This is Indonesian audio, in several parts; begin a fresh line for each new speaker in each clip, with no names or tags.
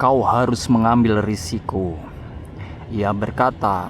Kau harus mengambil risiko. Ia berkata,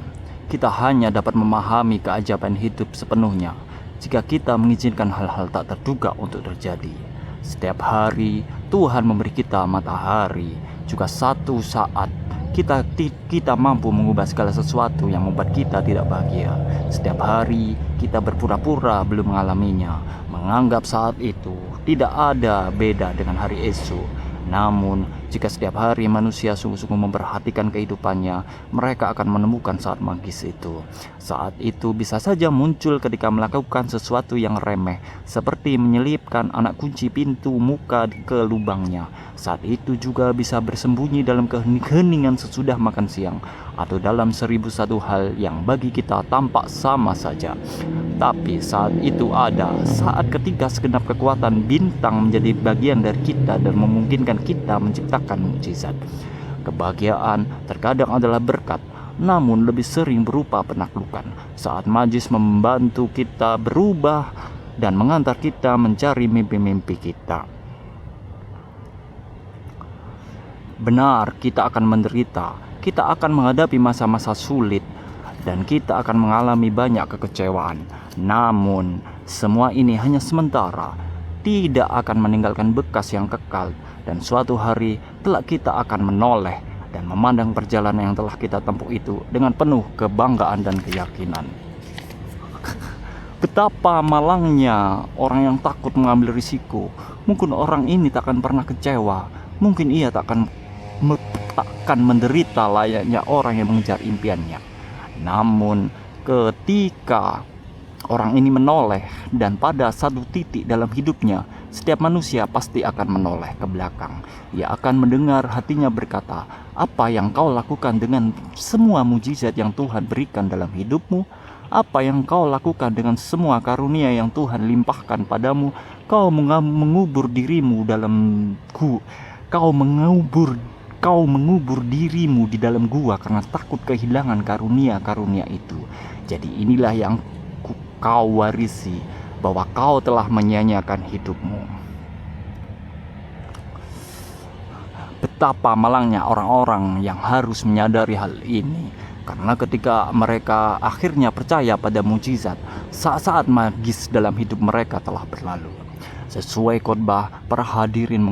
kita hanya dapat memahami keajaiban hidup sepenuhnya jika kita mengizinkan hal-hal tak terduga untuk terjadi. Setiap hari Tuhan memberi kita matahari. Juga satu saat kita mampu mengubah segala sesuatu yang membuat kita tidak bahagia. Setiap hari kita berpura-pura belum mengalaminya, menganggap saat itu tidak ada beda dengan hari esok. Namun, jika setiap hari manusia sungguh-sungguh memperhatikan kehidupannya, mereka akan menemukan saat magis itu. Saat itu bisa saja muncul ketika melakukan sesuatu yang remeh, seperti menyelipkan anak kunci pintu muka ke lubangnya. Saat itu juga bisa bersembunyi dalam keheningan sesudah makan siang, atau dalam 1001 hal yang bagi kita tampak sama saja. Tapi saat itu ada saat ketika segenap kekuatan bintang menjadi bagian dari kita dan memungkinkan kita menciptakan mukjizat. Kebahagiaan terkadang adalah berkat, namun lebih sering berupa penaklukan. Saat magis membantu kita berubah dan mengantar kita mencari mimpi-mimpi kita. Benar, kita akan menderita, kita akan menghadapi masa-masa sulit, dan kita akan mengalami banyak kekecewaan. Namun, semua ini hanya sementara, tidak akan meninggalkan bekas yang kekal, dan suatu hari kelak kita akan menoleh dan memandang perjalanan yang telah kita tempuh itu dengan penuh kebanggaan dan keyakinan. Betapa malangnya orang yang takut mengambil risiko. Mungkin orang ini tak akan pernah kecewa, mungkin ia tak akan menderita layaknya orang yang mengejar impiannya. Namun ketika orang ini menoleh, dan pada satu titik dalam hidupnya, setiap manusia pasti akan menoleh ke belakang. Ia akan mendengar hatinya berkata, apa yang kau lakukan dengan semua mujizat yang Tuhan berikan dalam hidupmu? Apa yang kau lakukan dengan semua karunia yang Tuhan limpahkan padamu? Kau mengubur dirimu dalam Kau mengubur dirimu di dalam gua karena takut kehilangan karunia-karunia itu. Jadi inilah yang kau warisi, bahwa kau telah menyia-nyiakan hidupmu. Betapa malangnya orang-orang yang harus menyadari hal ini, karena ketika mereka akhirnya percaya pada mujizat, saat-saat magis dalam hidup mereka telah berlalu. Sesuai khotbah, para hadirin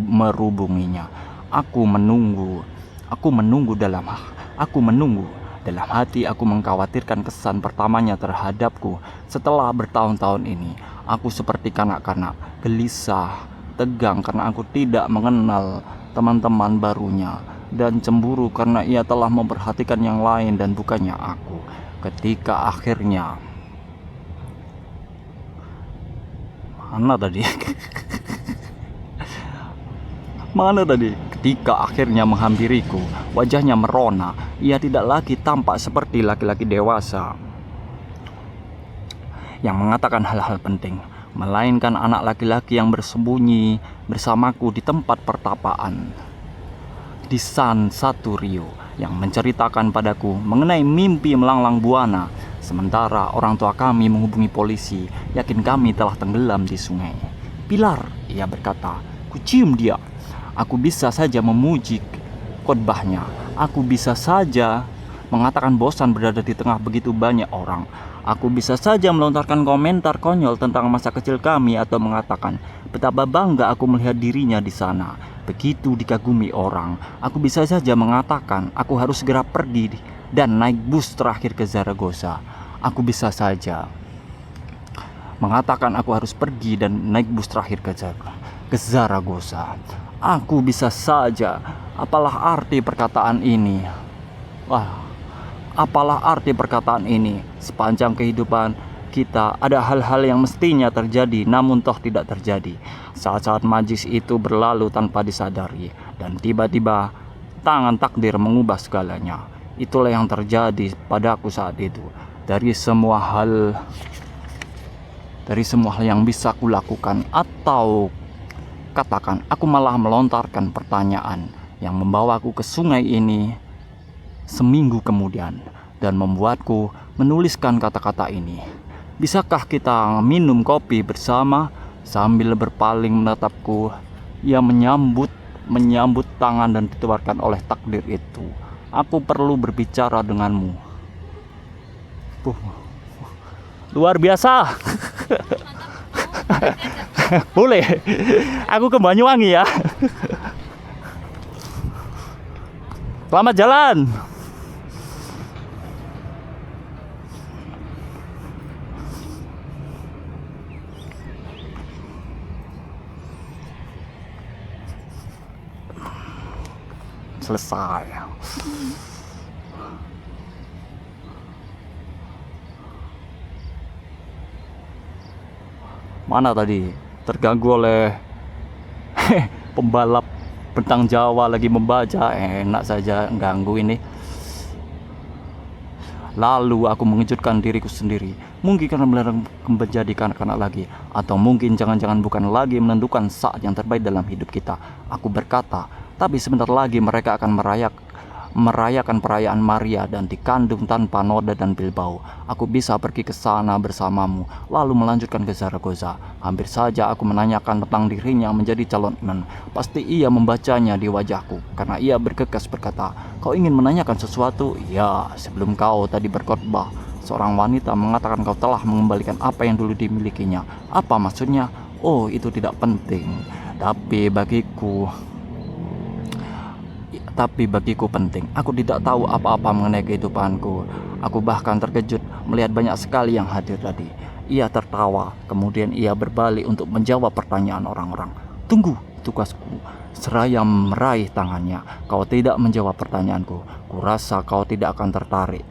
merubunginya. Aku menunggu dalam hati. Aku mengkhawatirkan kesan pertamanya terhadapku. Setelah bertahun-tahun ini, aku seperti kanak-kanak, gelisah, tegang karena aku tidak mengenal teman-teman barunya, dan cemburu karena ia telah memperhatikan yang lain dan bukannya aku. Ketika akhirnya Ketika akhirnya menghampiriku, wajahnya merona. Ia tidak lagi tampak seperti laki-laki dewasa yang mengatakan hal-hal penting, melainkan anak laki-laki yang bersembunyi bersamaku di tempat pertapaan di San Saturio, yang menceritakan padaku mengenai mimpi melanglang buana. Sementara orang tua kami menghubungi polisi, yakin kami telah tenggelam di sungai. Pilar, ia berkata, kucium dia. Aku bisa saja memuji khotbahnya. Aku bisa saja mengatakan bosan berada di tengah begitu banyak orang. Aku bisa saja melontarkan komentar konyol tentang masa kecil kami, atau mengatakan betapa bangga aku melihat dirinya di sana, begitu dikagumi orang. Aku bisa saja mengatakan aku harus segera pergi dan naik bus terakhir ke Zaragoza. Aku bisa saja mengatakan aku harus pergi dan naik bus terakhir ke Zaragoza. Aku bisa saja. Apalah arti perkataan ini? Apalah arti perkataan ini? Sepanjang kehidupan kita ada hal-hal yang mestinya terjadi namun toh tidak terjadi. Saat-saat magis itu berlalu tanpa disadari, dan tiba-tiba tangan takdir mengubah segalanya. Itulah yang terjadi padaku saat itu. Dari semua hal yang bisa kulakukan atau katakan, aku malah melontarkan pertanyaan yang membawaku ke sungai ini seminggu kemudian dan membuatku menuliskan kata-kata ini. Bisakah kita minum kopi bersama? Sambil berpaling menatapku, ia menyambut menyambut tangan dan ditebarkan oleh takdir itu. Aku perlu berbicara denganmu. Luar biasa. Boleh. Aku ke Banyuwangi ya. Selamat jalan. Selesai. Mana tadi? Terganggu oleh pembalap bentang Jawa lagi membaca. Enak saja ganggu ini. Lalu aku mengejutkan diriku sendiri. Mungkin karena melarang menjadi kanak-kanak lagi, atau mungkin jangan-jangan bukan lagi menentukan saat yang terbaik dalam hidup kita. Aku berkata, tapi sebentar lagi mereka akan merayakan perayaan Maria dan dikandung tanpa noda dan bilbao. Aku bisa pergi ke sana bersamamu, lalu melanjutkan ke Zaragoza. Hampir saja aku menanyakan tentang dirinya menjadi calon imam. Pasti ia membacanya di wajahku, karena ia bergegas berkata, "Kau ingin menanyakan sesuatu?" "Ya, sebelum kau tadi berkhotbah, seorang wanita mengatakan kau telah mengembalikan apa yang dulu dimilikinya. Apa maksudnya?" "Oh, itu tidak penting. Tapi bagiku penting. Aku tidak tahu apa-apa mengenai kehidupanku. Aku bahkan terkejut melihat banyak sekali yang hadir tadi." Ia tertawa, kemudian ia berbalik untuk menjawab pertanyaan orang-orang. "Tunggu," tugasku, seraya meraih tangannya. "Kau tidak menjawab pertanyaanku. Kurasa kau tidak akan tertarik,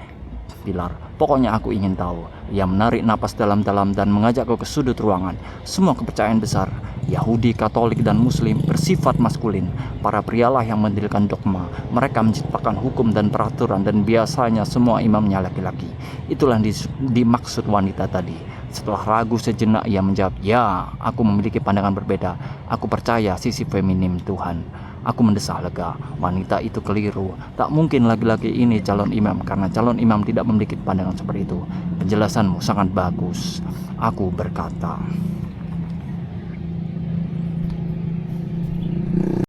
Pilar. Pokoknya aku ingin tahu." Ia menarik napas dalam-dalam dan mengajakku ke sudut ruangan. Semua kepercayaan besar, Yahudi, Katolik, dan Muslim, bersifat maskulin. Para prialah yang mendirikan dogma. Mereka menciptakan hukum dan peraturan, dan biasanya semua imamnya laki-laki. Itulah yang dimaksud wanita tadi. Setelah ragu sejenak, ia menjawab, "Ya, aku memiliki pandangan berbeda. Aku percaya sisi feminim Tuhan." Aku mendesah lega. Wanita itu keliru. Tak mungkin laki-laki ini calon imam, karena calon imam tidak memiliki pandangan seperti itu. "Penjelasanmu sangat bagus," aku berkata.